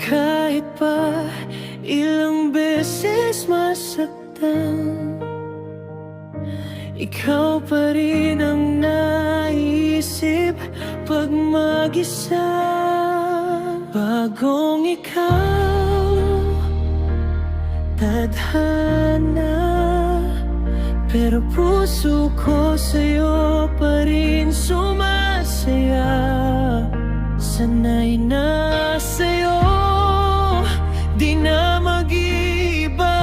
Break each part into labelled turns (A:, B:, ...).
A: Kahit pa ilang beses masaktan, ikaw pa rin ang naisip pag mag-isa. Bagong ikaw, tadhana, pero puso ko sa'yo pa rin sumasaya. Sanay na sa'yo, di na mag-iiba.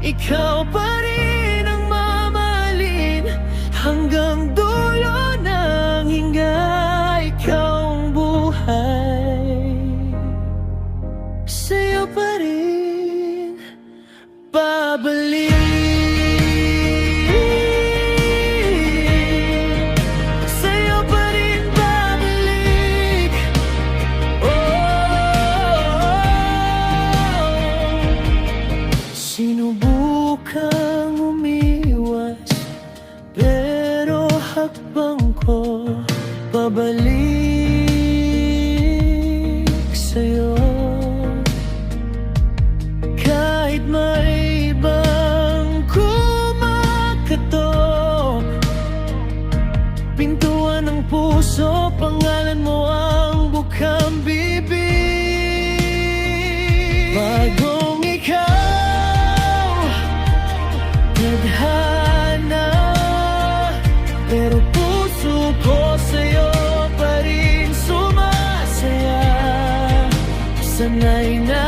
A: Ikaw pa rin ang mamahalin hanggang dulo ng hinga. Ikaw ang buhay, sa'yo pa rin babalik. Sinubukang umiwas, pero hakbang ko pabalik sa'yo. Kahit may ibang kumakatok, pintuan ng puso, pangalan mo ang bukang bibig. Bagong ikaw, tadhana, pero puso ko sa'yo pa rin sumasaya. Sanay na